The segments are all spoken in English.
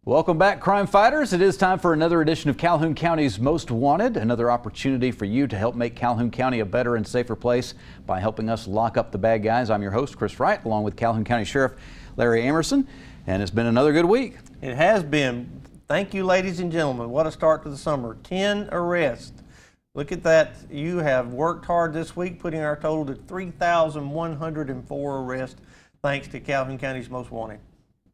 Welcome back, crime fighters. It is time for another edition of Calhoun County's Most Wanted, another opportunity for you to help make Calhoun County a better and safer place by helping us lock up the bad guys. I'm your host, Chris Wright, along with Calhoun County Sheriff Larry Emerson, and it's been another good week. It has been. Thank you, ladies and gentlemen. What a start to the summer. 10 arrests. Look at that. You have worked hard this week, putting our total to 3,104 arrests, thanks to Calhoun County's Most Wanted.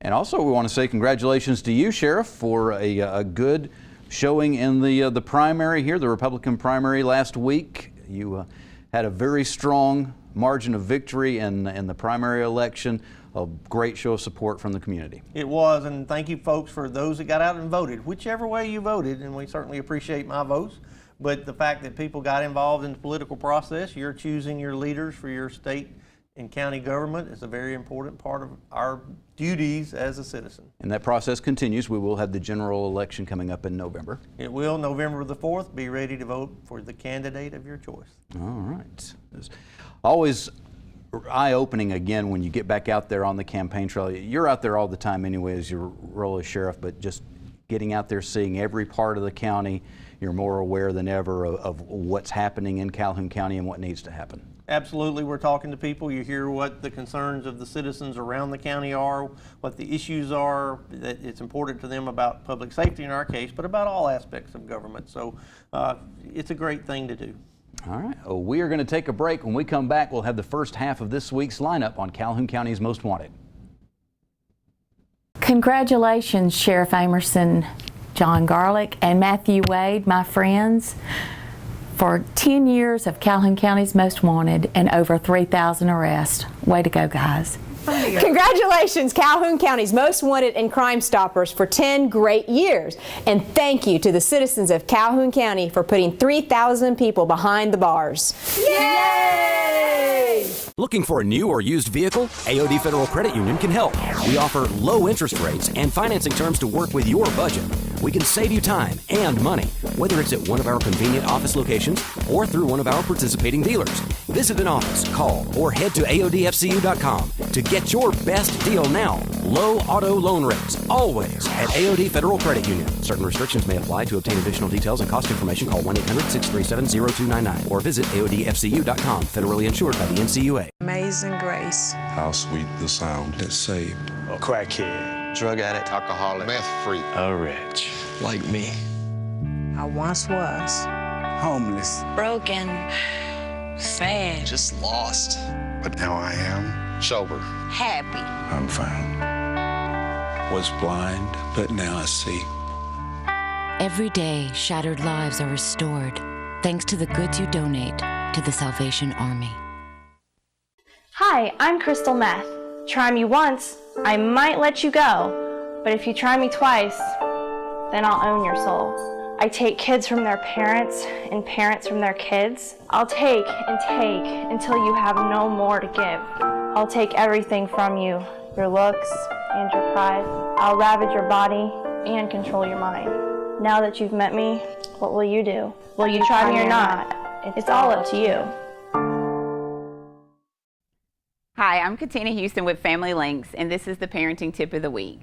And also, we want to say congratulations to you, Sheriff, for a good showing in the primary here, the Republican primary last week. You had a very strong margin of victory in the primary election. A great show of support from the community. It was, and thank you, folks, for those that got out and voted, whichever way you voted, and we certainly appreciate my votes. But the fact that people got involved in the political process, you're choosing your leaders for your state and county government is a very important part of our duties as a citizen. And that process continues. We will have the general election coming up in November. It will, November the 4th. Be ready to vote for the candidate of your choice. All right. It's always eye-opening again when you get back out there on the campaign trail. You're out there all the time anyway as your role as sheriff, but just getting out there, seeing every part of the county, you're more aware than ever of what's happening in Calhoun County and what needs to happen. Absolutely. We're talking to people. You hear what the concerns of the citizens around the county are, what the issues are, that it's important to them about public safety in our case, but about all aspects of government. So it's a great thing to do. All right. Well, we are going to take a break. When we come back, we'll have the first half of this week's lineup on Calhoun County's Most Wanted. Congratulations, Sheriff Emerson, John Garlick, and Matthew Wade, my friends, for 10 years of Calhoun County's Most Wanted and over 3,000 arrests. Way to go, guys. Congratulations, Calhoun County's Most Wanted and Crime Stoppers, for 10 great years. And thank you to the citizens of Calhoun County for putting 3,000 people behind the bars. Yay! Looking for a new or used vehicle? AOD Federal Credit Union can help. We offer low interest rates and financing terms to work with your budget. We can save you time and money, whether it's at one of our convenient office locations or through one of our participating dealers. Visit an office, call, or head to AODFCU.com to get your best deal now. Low auto loan rates, always at AOD Federal Credit Union. Certain restrictions may apply. To obtain additional details and cost information, call 1-800-637-0299 or visit AODFCU.com. Federally insured by the NCUA. Amazing grace. How sweet the sound that saved a crackhead, drug addict, alcoholic, meth freak, a wretch like me. I once was homeless, broken, sad, just lost. But now I am sober, happy. I'm found. Was blind, but now I see. Every day, shattered lives are restored thanks to the goods you donate to the Salvation Army. Hi, I'm Crystal Meth. Try me once, I might let you go. But if you try me twice, then I'll own your soul. I take kids from their parents and parents from their kids. I'll take and take until you have no more to give. I'll take everything from you, your looks and your pride. I'll ravage your body and control your mind. Now that you've met me, what will you do? Will you try me or not? It's all up to you. Hi, I'm Katina Houston with Family Links, and this is the Parenting Tip of the Week.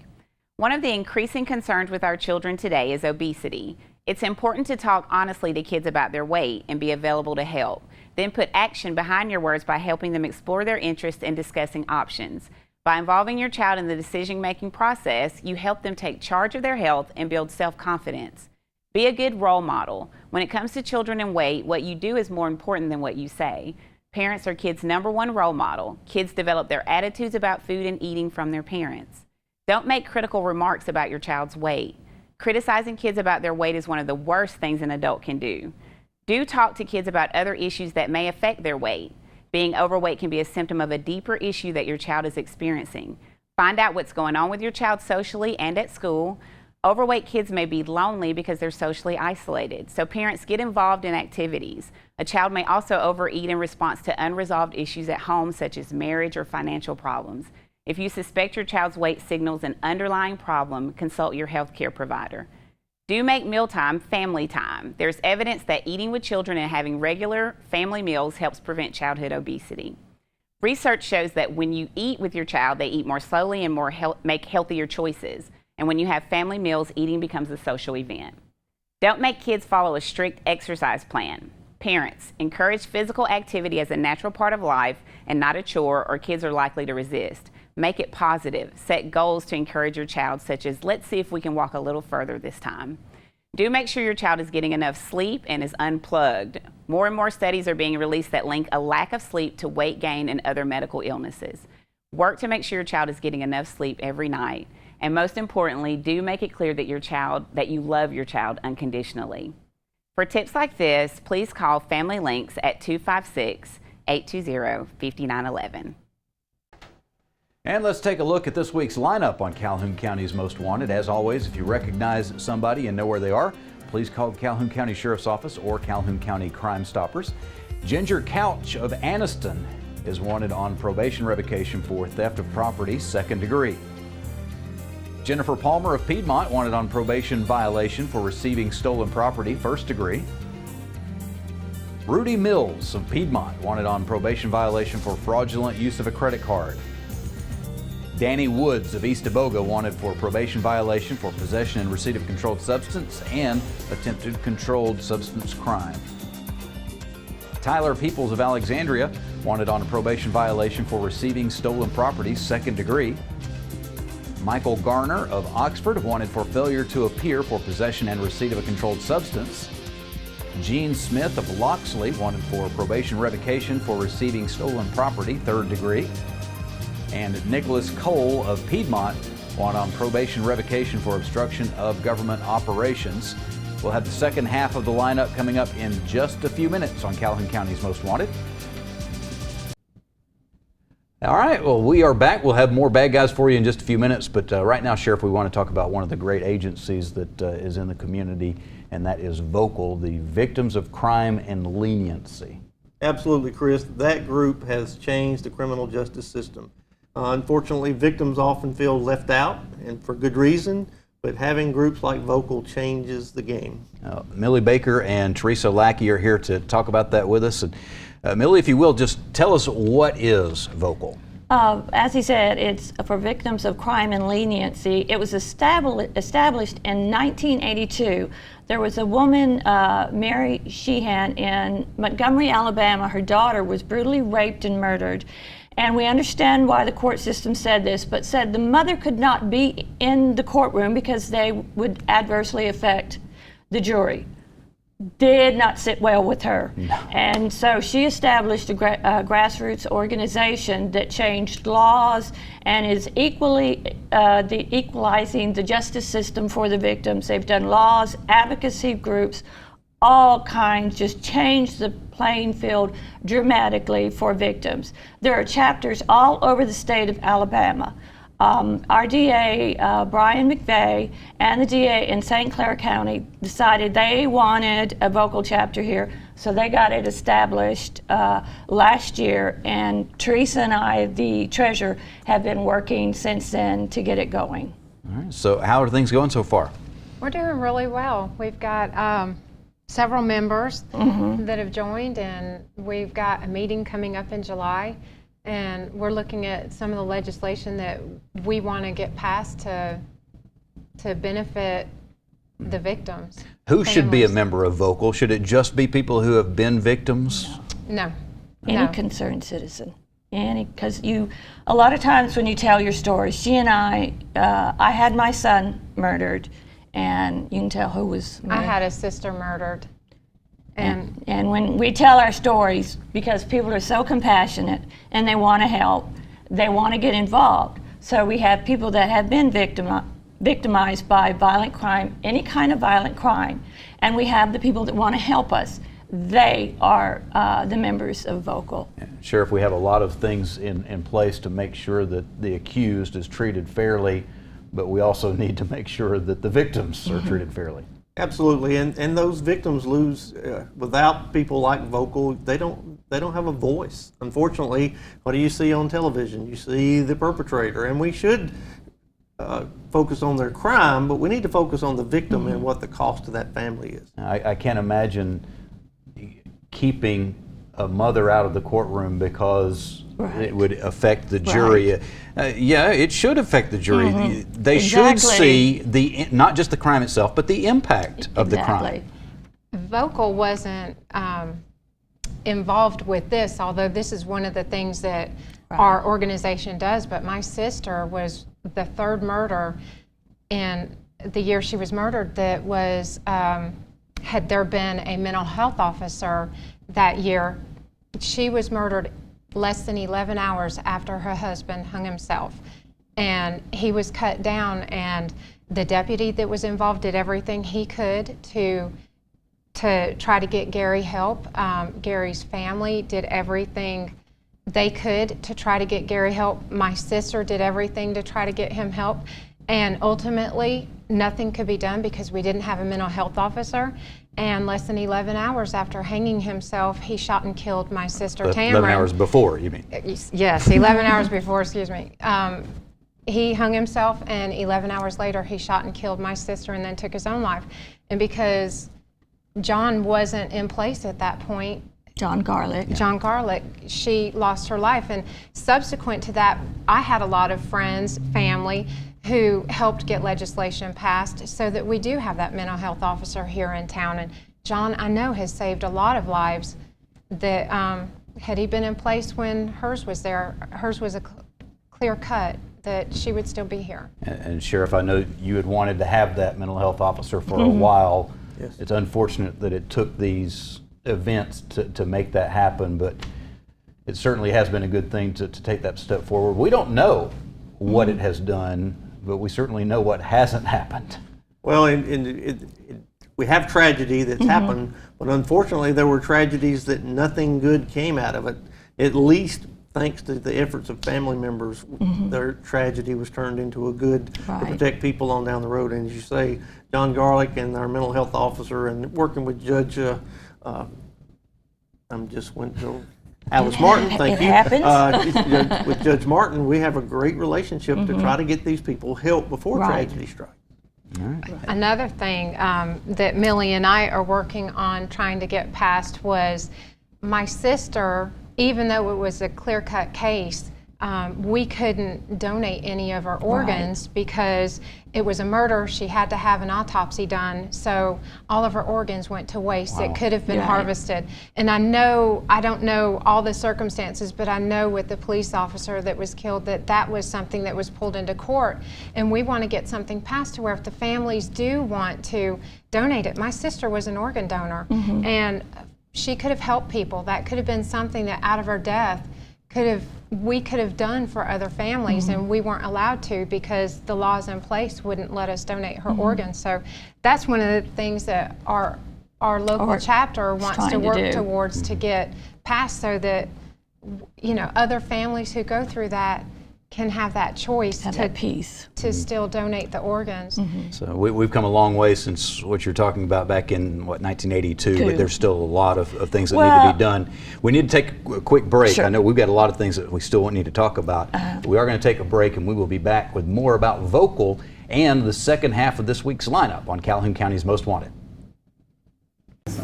One of the increasing concerns with our children today is obesity. It's important to talk honestly to kids about their weight and be available to help. Then put action behind your words by helping them explore their interests and discussing options. By involving your child in the decision-making process, you help them take charge of their health and build self-confidence. Be a good role model. When it comes to children and weight, what you do is more important than what you say. Parents are kids' #1 role model. Kids develop their attitudes about food and eating from their parents. Don't make critical remarks about your child's weight. Criticizing kids about their weight is one of the worst things an adult can do. Do talk to kids about other issues that may affect their weight. Being overweight can be a symptom of a deeper issue that your child is experiencing. Find out what's going on with your child socially and at school. Overweight kids may be lonely because they're socially isolated, so parents get involved in activities. A child may also overeat in response to unresolved issues at home, such as marriage or financial problems. If you suspect your child's weight signals an underlying problem, consult your healthcare provider. Do make mealtime family time. There's evidence that eating with children and having regular family meals helps prevent childhood obesity. Research shows that when you eat with your child, they eat more slowly and make healthier choices. And when you have family meals, eating becomes a social event. Don't make kids follow a strict exercise plan. Parents, encourage physical activity as a natural part of life and not a chore, or kids are likely to resist. Make it positive. Set goals to encourage your child, such as, let's see if we can walk a little further this time. Do make sure your child is getting enough sleep and is unplugged. More and more studies are being released that link a lack of sleep to weight gain and other medical illnesses. Work to make sure your child is getting enough sleep every night. And most importantly, do make it clear that you love your child unconditionally. For tips like this, please call Family Links at 256-820-5911. And let's take a look at this week's lineup on Calhoun County's Most Wanted. As always, if you recognize somebody and know where they are, please call Calhoun County Sheriff's Office or Calhoun County Crime Stoppers. Ginger Couch of Anniston is wanted on probation revocation for theft of property, 2nd degree. Jennifer Palmer of Piedmont wanted on probation violation for receiving stolen property, 1st degree. Rudy Mills of Piedmont wanted on probation violation for fraudulent use of a credit card. Danny Woods of East Aboga wanted for probation violation for possession and receipt of controlled substance and attempted controlled substance crime. Tyler Peoples of Alexandria wanted on a probation violation for receiving stolen property, 2nd degree. Michael Garner of Oxford wanted for failure to appear for possession and receipt of a controlled substance. Gene Smith of Loxley wanted for probation revocation for receiving stolen property, 3rd degree. And Nicholas Cole of Piedmont wanted on probation revocation for obstruction of government operations. We'll have the second half of the lineup coming up in just a few minutes on Calhoun County's Most Wanted. All right, well, we are back. We'll have more bad guys for you in just a few minutes, but right now, Sheriff, we want to talk about one of the great agencies that is in the community, and that is VOCAL, the Victims of Crime and Leniency. Absolutely, Chris. That group has changed the criminal justice system. Unfortunately, victims often feel left out, and for good reason, but having groups like VOCAL changes the game. Millie Baker and Theresa Lackey are here to talk about that with us. And Millie, if you will, just tell us, what is VOCAL? As he said, it's for victims of crime and leniency. It was established in 1982. There was a woman, Mary Cheaha, in Montgomery, Alabama. Her daughter was brutally raped and murdered. And we understand why the court system said this, but said the mother could not be in the courtroom because they would adversely affect the jury. Did not sit well with her. No. And so she established a grassroots organization that changed laws and is equalizing the justice system for the victims. They've done laws, advocacy groups, all kinds, just changed the playing field dramatically for victims. There are chapters all over the state of Alabama. Our DA, Brian McVeigh, and the DA in St. Clair County decided they wanted a VOCAL chapter here, so they got it established last year, and Theresa and I, the treasurer, have been working since then to get it going. All right, so how are things going so far? We're doing really well. We've got several members that have joined, and we've got a meeting coming up in July, and we're looking at some of the legislation that we want to get passed to benefit the victims. Who should be a member of VOCAL? Should it just be people who have been victims? No. Any concerned citizen. Because a lot of times when you tell your story, she and I had my son murdered, and you can tell who was murdered. I had a sister murdered. And when we tell our stories, because people are so compassionate and they want to help, they want to get involved. So we have people that have been victimized by violent crime, any kind of violent crime, and we have the people that want to help us. They are the members of VOCAL. Yeah. Sheriff, we have a lot of things in place to make sure that the accused is treated fairly, but we also need to make sure that the victims are treated fairly. Absolutely, and those victims lose without people like VOCAL. They don't have a voice. Unfortunately, what do you see on television? You see the perpetrator, and we should focus on their crime, but we need to focus on the victim and what the cost to that family is. I can't imagine keeping a mother out of the courtroom because it would affect the jury. Yeah, it should affect the jury. They should see not just the crime itself, but the impact of the crime. Vocal wasn't involved with this, although this is one of the things that our organization does, but my sister was the third murder in the year she was murdered that was, had there been a mental health officer that year, she was murdered less than 11 hours after her husband hung himself. And he was cut down, and the deputy that was involved did everything he could to try to get Gary help. Gary's family did everything they could to try to get Gary help. My sister did everything to try to get him help. And ultimately, nothing could be done because we didn't have a mental health officer. And less than 11 hours after hanging himself, he shot and killed my sister, Tamara. 11 hours before, you mean? Yes, 11 hours before, excuse me. He hung himself, and 11 hours later, he shot and killed my sister and then took his own life. And because John wasn't in place at that point, John Garlick, she lost her life. And subsequent to that, I had a lot of friends, family, who helped get legislation passed so that we do have that mental health officer here in town. And John, I know, has saved a lot of lives that had he been in place when hers was there, hers was a clear cut that she would still be here. And Sheriff, I know you had wanted to have that mental health officer for a while. Yes. It's unfortunate that it took these events to make that happen, but it certainly has been a good thing to take that step forward. We don't know what it has done, but we certainly know what hasn't happened. Well, we have tragedy that's happened, but unfortunately there were tragedies that nothing good came out of it. At least thanks to the efforts of family members, their tragedy was turned into a good to protect people on down the road. And as you say, John Garlick and our mental health officer, and working with Judge, Alice Martin, thank you. With Judge Martin, we have a great relationship to try to get these people help before tragedy strikes. Another thing that Millie and I are working on trying to get past was my sister, even though it was a clear-cut case, we couldn't donate any of our organs because it was a murder. She had to have an autopsy done, so all of her organs went to waste. It could have been harvested. And I don't know all the circumstances, but I know with the police officer that was killed that was something that was pulled into court. And we want to get something passed to where if the families do want to donate it. My sister was an organ donor, and she could have helped people. That could have been something that out of her death we could have done for other families, and we weren't allowed to because the laws in place wouldn't let us donate her organs. So that's one of the things that our local chapter wants to work towards to get passed, so that other families who go through that can have that choice to still donate the organs. So we've come a long way since what you're talking about back in, 1982, but there's still a lot of things that need to be done. We need to take a quick break. I know we've got a lot of things that we still need to talk about. We are going to take a break, and we will be back with more about Vocal and the second half of this week's lineup on Calhoun County's Most Wanted.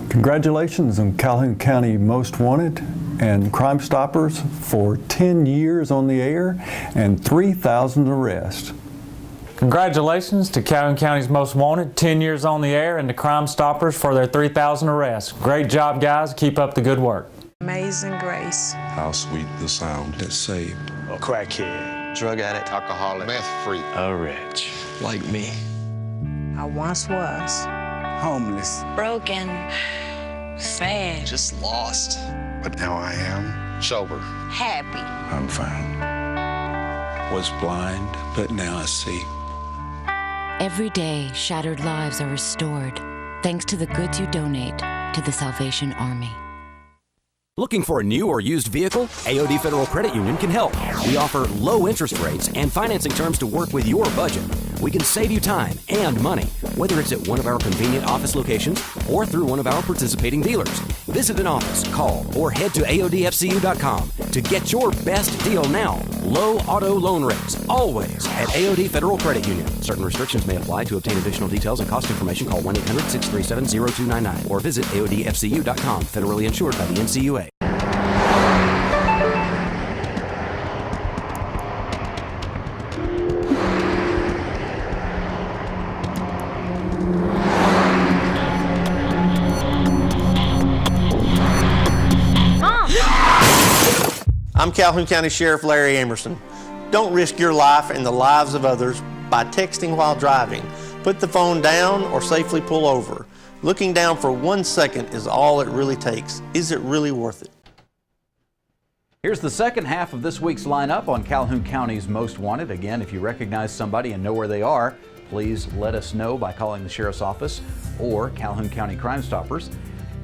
Congratulations on Calhoun County Most Wanted and Crime Stoppers for 10 years on the air and 3,000 arrests. Congratulations to Calhoun County's Most Wanted, 10 years on the air, and the Crime Stoppers for their 3,000 arrests. Great job, guys. Keep up the good work. Amazing grace. How sweet the sound that saved. A crackhead, Drug addict, alcoholic, meth freak, a wretch like me. I once was. Homeless. Broken. Sad. Just lost. But now I am Sober. Happy. I'm found. Was blind, but now I see. Every day, shattered lives are restored thanks to the goods you donate to the Salvation Army. Looking for a new or used vehicle? AOD Federal Credit Union can help. We offer low interest rates and financing terms to work with your budget. We can save you time and money, whether it's at one of our convenient office locations or through one of our participating dealers. Visit an office, call, or head to AODFCU.com to get your best deal now. Low auto loan rates, always at AOD Federal Credit Union. Certain restrictions may apply. To obtain additional details and cost information, call 1-800-637-0299 or visit AODFCU.com. Federally insured by the NCUA. I'm Calhoun County Sheriff Larry Emerson. Don't risk your life and the lives of others by texting while driving. Put the phone down or safely pull over. Looking down for 1 second is all it really takes. Is it really worth it? Here's the second half of this week's lineup on Calhoun County's Most Wanted. Again, if you recognize somebody and know where they are, please let us know by calling the Sheriff's Office or Calhoun County Crime Stoppers.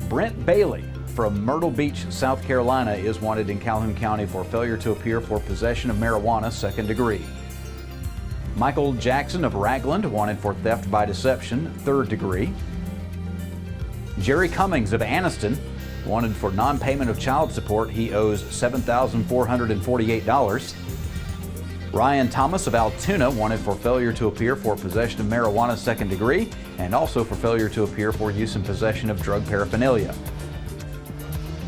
Brent Bailey from Myrtle Beach, South Carolina is wanted in Calhoun County for failure to appear for possession of marijuana, 2nd degree. Michael Jackson of Ragland wanted for theft by deception, 3rd degree. Jerry Cummings of Anniston wanted for non-payment of child support. He owes $7,448. Ryan Thomas of Altoona wanted for failure to appear for possession of marijuana, 2nd degree, and also for failure to appear for use and possession of drug paraphernalia.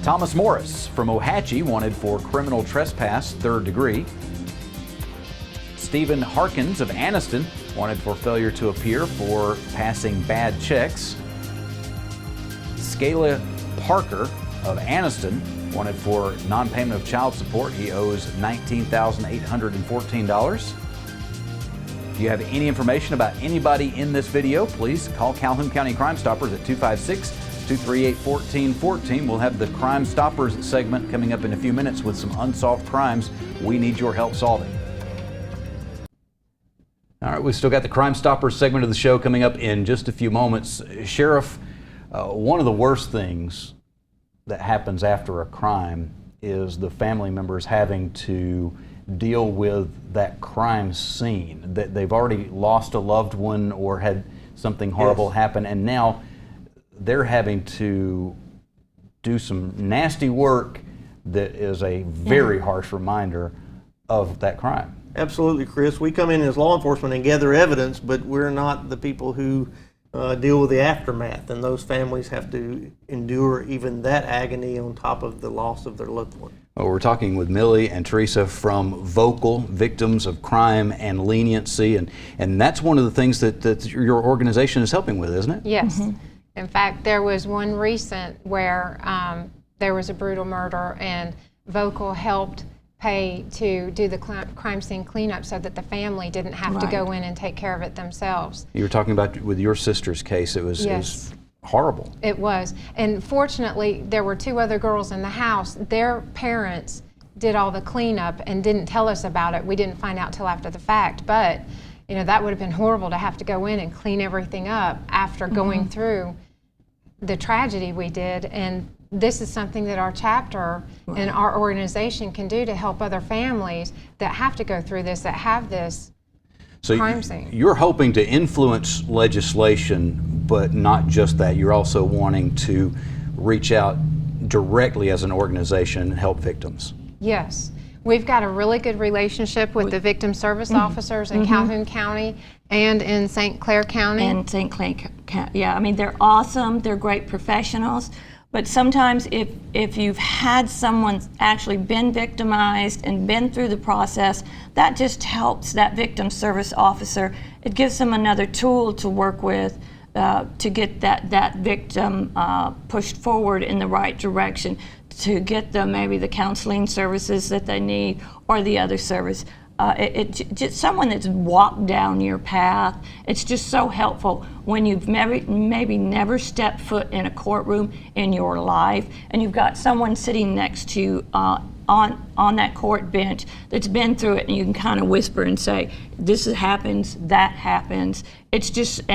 Thomas Morris from Ohatchee wanted for criminal trespass, 3rd degree. Stephen Harkins of Anniston wanted for failure to appear for passing bad checks. Scala Parker of Anniston wanted for non-payment of child support. He owes $19,814. If you have any information about anybody in this video, please call Calhoun County Crime Stoppers at 256-238-1414. We'll have the Crime Stoppers segment coming up in a few minutes with some unsolved crimes we need your help solving. All right, we've still got the Crime Stoppers segment of the show coming up in just a few moments. Sheriff, one of the worst things that happens after a crime is the family members having to deal with that crime scene. That they've already lost a loved one or had something horrible happen, and now they're having to do some nasty work that is a very harsh reminder of that crime. Absolutely, Chris. We come in as law enforcement and gather evidence, but we're not the people who deal with the aftermath, and those families have to endure even that agony on top of the loss of their loved one. Well, we're talking with Millie and Theresa from Vocal, Victims of Crime and Leniency, and that's one of the things that your organization is helping with, isn't it? Yes. In fact, there was one recent where there was a brutal murder, and Vocal helped pay to do the crime scene cleanup so that the family didn't have to go in and take care of it themselves. You were talking about with your sister's case, it was horrible. It was. And fortunately, there were 2 other girls in the house. Their parents did all the cleanup and didn't tell us about it. We didn't find out till after the fact. But, you know, that would have been horrible to have to go in and clean everything up after going through the tragedy we did. And this is something that our chapter and our organization can do to help other families that have to go through this, that have this crime scene. You're hoping to influence legislation, but not just that. You're also wanting to reach out directly as an organization and help victims. Yes. We've got a really good relationship with the victim service officers in Calhoun County and in St. Clair County. And St. Clair County, yeah. I mean, they're awesome. They're great professionals. But sometimes if you've had someone actually been victimized and been through the process, that just helps that victim service officer. It gives them another tool to work with to get that victim pushed forward in the right direction, to get them maybe the counseling services that they need or the other service. Just someone that's walked down your path. It's just so helpful when you've maybe never stepped foot in a courtroom in your life, and you've got someone sitting next to you on that court bench that's been through it, and you can kind of whisper and say, "This happens, that happens." It's just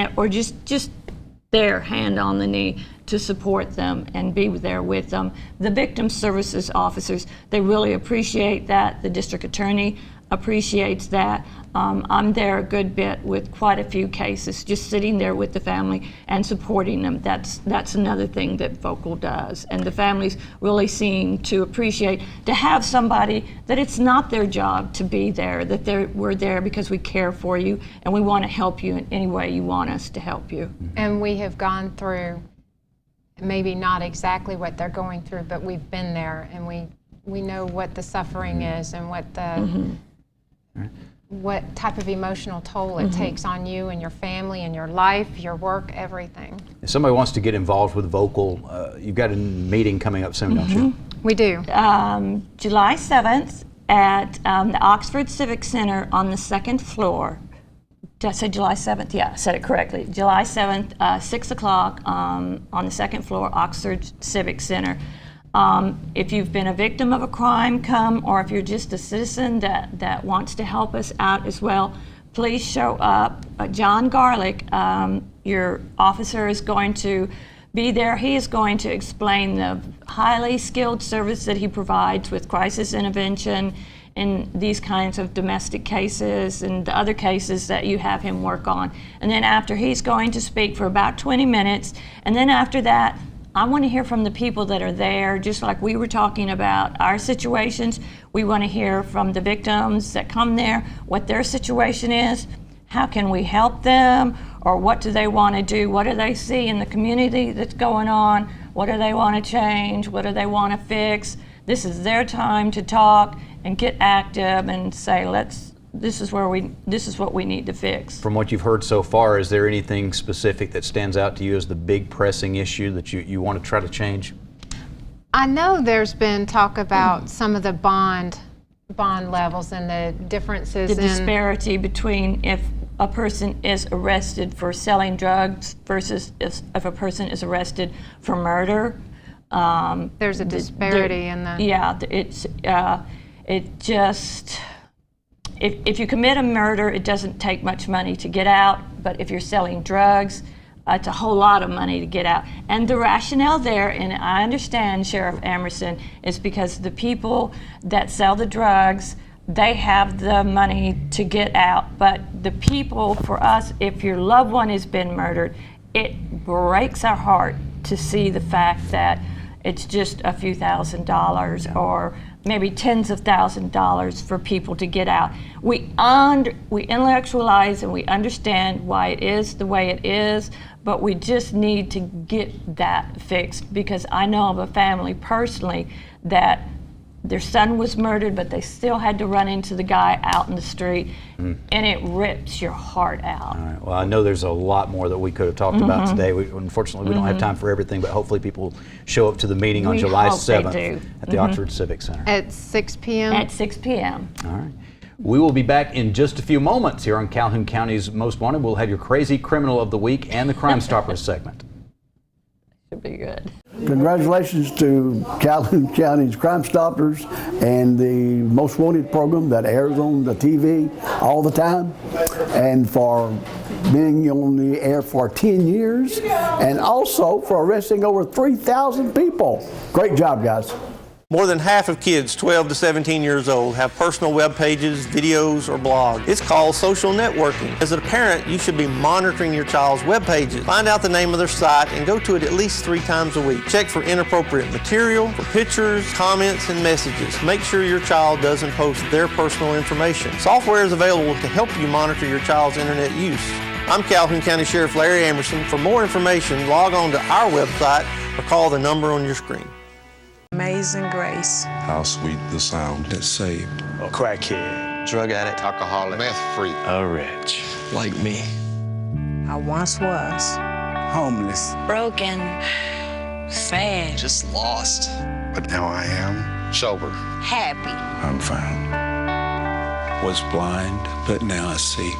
their hand on the knee to support them and be there with them. The victim services officers, they really appreciate that. The district attorney appreciates that. I'm there a good bit with quite a few cases, just sitting there with the family and supporting them. That's another thing that Vocal does, and the families really seem to appreciate to have somebody that it's not their job to be there, that we're there because we care for you and we want to help you in any way you want us to help you. And we have gone through maybe not exactly what they're going through, but we've been there, and we know what the suffering is and what the what type of emotional toll it takes on you and your family and your life, your work, everything. If somebody wants to get involved with Vocal, you've got a meeting coming up soon, don't you? We do. July 7th at the Oxford Civic Center on the 2nd floor. Did I say July 7th? Yeah, I said it correctly. July 7th, 6 o'clock on the 2nd floor, Oxford Civic Center. If you've been a victim of a crime, come, or if you're just a citizen that wants to help us out as well, please show up. John Garlick, your officer, is going to be there. He is going to explain the highly skilled service that he provides with crisis intervention in these kinds of domestic cases and the other cases that you have him work on. And then after, he's going to speak for about 20 minutes. And then after that, I want to hear from the people that are there, just like we were talking about our situations. We want to hear from the victims that come there, what their situation is, how can we help them, or what do they want to do, what do they see in the community that's going on, what do they want to change, what do they want to fix. This is their time to talk and get active and say, this is what we need to fix. From what you've heard so far, is there anything specific that stands out to you as the big pressing issue that you want to try to change? I know there's been talk about some of the bond levels and the differences. The disparity between if a person is arrested for selling drugs versus if a person is arrested for murder. There's a disparity in that. Yeah, it just. If you commit a murder, it doesn't take much money to get out, but if you're selling drugs, it's a whole lot of money to get out. And the rationale there, and I understand, Sheriff Emerson, is because the people that sell the drugs, they have the money to get out. But the people, for us, if your loved one has been murdered, it breaks our heart to see the fact that it's just a few $1,000s or maybe tens of $1,000s for people to get out. We intellectualize and we understand why it is the way it is, but we just need to get that fixed, because I know of a family personally that their son was murdered, but they still had to run into the guy out in the street, and it rips your heart out. All right. Well, I know there's a lot more that we could have talked about today. Unfortunately, we don't have time for everything, but hopefully people show up to the meeting on July 7th at the Oxford Civic Center. At 6 p.m.? At 6 p.m. All right. We will be back in just a few moments here on Calhoun County's Most Wanted. We'll have your Crazy Criminal of the Week and the Crime Stoppers segment. Should be good. Congratulations to Calhoun County's Crime Stoppers and the Most Wanted program that airs on the TV all the time, and for being on the air for 10 years, and also for arresting over 3,000 people. Great job, guys. More than half of kids 12 to 17 years old have personal web pages, videos, or blogs. It's called social networking. As a parent, you should be monitoring your child's web pages. Find out the name of their site and go to it at least 3 times a week. Check for inappropriate material, for pictures, comments, and messages. Make sure your child doesn't post their personal information. Software is available to help you monitor your child's internet use. I'm Calhoun County Sheriff Larry Emerson. For more information, log on to our website or call the number on your screen. Amazing grace. How sweet the sound that saved a crackhead, drug addict, alcoholic, meth freak, a wretch like me. I once was homeless, broken, sad, just lost. But now I am sober, happy. I'm found. Was blind, but now I see.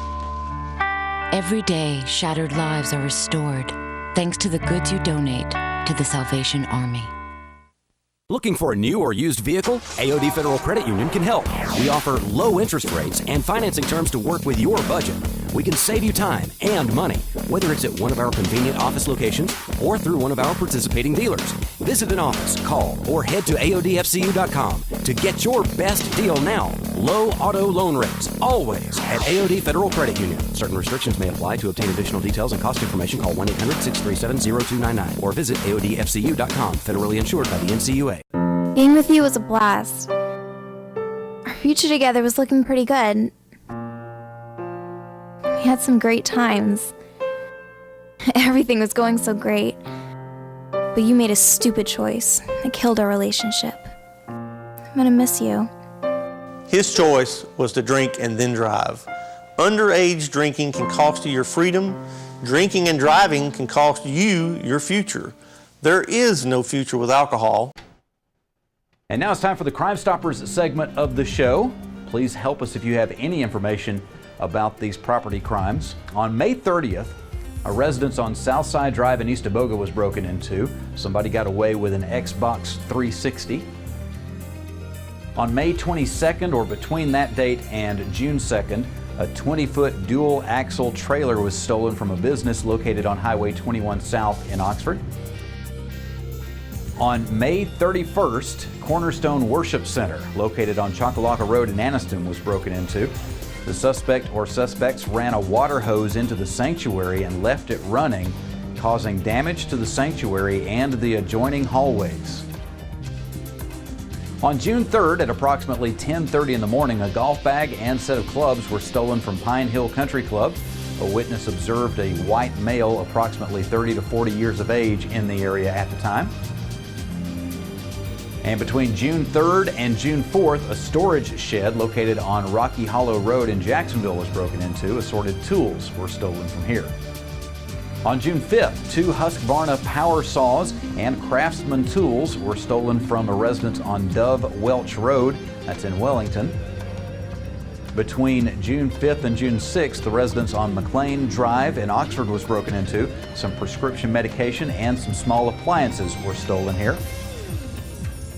Every day, shattered lives are restored thanks to the goods you donate to the Salvation Army. Looking for a new or used vehicle? AOD Federal Credit Union can help. We offer low interest rates and financing terms to work with your budget. We can save you time and money, whether it's at one of our convenient office locations or through one of our participating dealers. Visit an office, call, or head to AODFCU.com to get your best deal now. Low auto loan rates, always at AOD Federal Credit Union. Certain restrictions may apply. To obtain additional details and cost information, call 1-800-637-0299 or visit AODFCU.com. Federally insured by the NCUA. Being with you was a blast. Our future together was looking pretty good. We had some great times. Everything was going so great. But you made a stupid choice that killed our relationship. I'm gonna miss you. His choice was to drink and then drive. Underage drinking can cost you your freedom. Drinking and driving can cost you your future. There is no future with alcohol. And now it's time for the Crime Stoppers segment of the show. Please help us if you have any information about these property crimes. On May 30th, a residence on Southside Drive in East Aboga was broken into. Somebody got away with an Xbox 360. On May 22nd, or between that date and June 2nd, a 20-foot dual-axle trailer was stolen from a business located on Highway 21 South in Oxford. On May 31st, Cornerstone Worship Center, located on Choccolocca Road in Anniston, was broken into. The suspect or suspects ran a water hose into the sanctuary and left it running, causing damage to the sanctuary and the adjoining hallways. On June 3rd at approximately 10:30 in the morning, a golf bag and set of clubs were stolen from Pine Hill Country Club. A witness observed a white male approximately 30 to 40 years of age in the area at the time. And between June 3rd and June 4th, a storage shed located on Rocky Hollow Road in Jacksonville was broken into. Assorted tools were stolen from here. On June 5th, 2 Husqvarna power saws and Craftsman tools were stolen from a residence on Dove Welch Road, that's in Wellington. Between June 5th and June 6th, the residence on McLean Drive in Oxford was broken into. Some prescription medication and some small appliances were stolen here.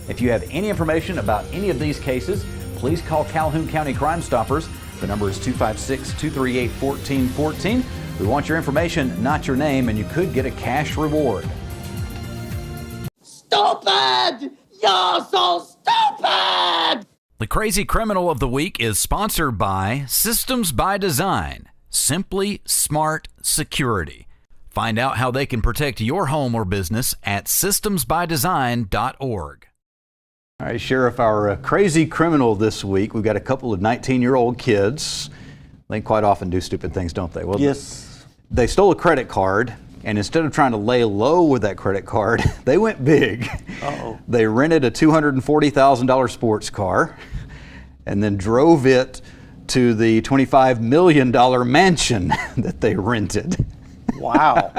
If you have any information about any of these cases, please call Calhoun County Crime Stoppers. The number is 256-238-1414. We want your information, not your name, and you could get a cash reward. Stupid! You're so stupid! The Crazy Criminal of the Week is sponsored by Systems by Design, Simply Smart Security. Find out how they can protect your home or business at systemsbydesign.org. All right, Sheriff, our crazy criminal this week, we've got a couple of 19-year-old kids. They quite often do stupid things, don't they? Well, yes. They stole a credit card, and instead of trying to lay low with that credit card, they went big. Uh-oh. They rented a $240,000 sports car and then drove it to the $25 million mansion that they rented. Wow.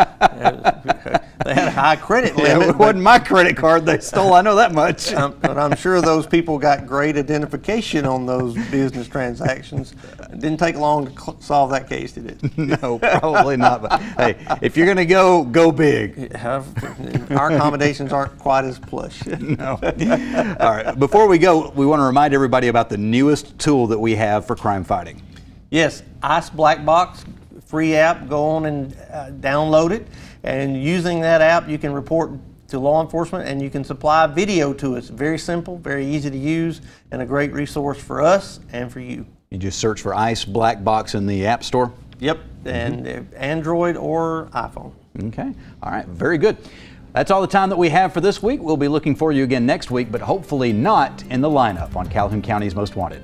They had a high credit limit. It wasn't my credit card they stole, I know that much. But I'm sure those people got great identification on those business transactions. It didn't take long to solve that case, did it? No, probably not. But hey, if you're going to go big. Our accommodations aren't quite as plush. No. All right, before we go, we want to remind everybody about the newest tool that we have for crime fighting. Yes, Ice Black Box, free app. Go on and download it. And using that app, you can report to law enforcement and you can supply video to us. Very simple, very easy to use, and a great resource for us and for you. You just search for Ice Black Box in the App Store? Yep, and Android or iPhone. Okay, all right, very good. That's all the time that we have for this week. We'll be looking for you again next week, but hopefully not in the lineup on Calhoun County's Most Wanted.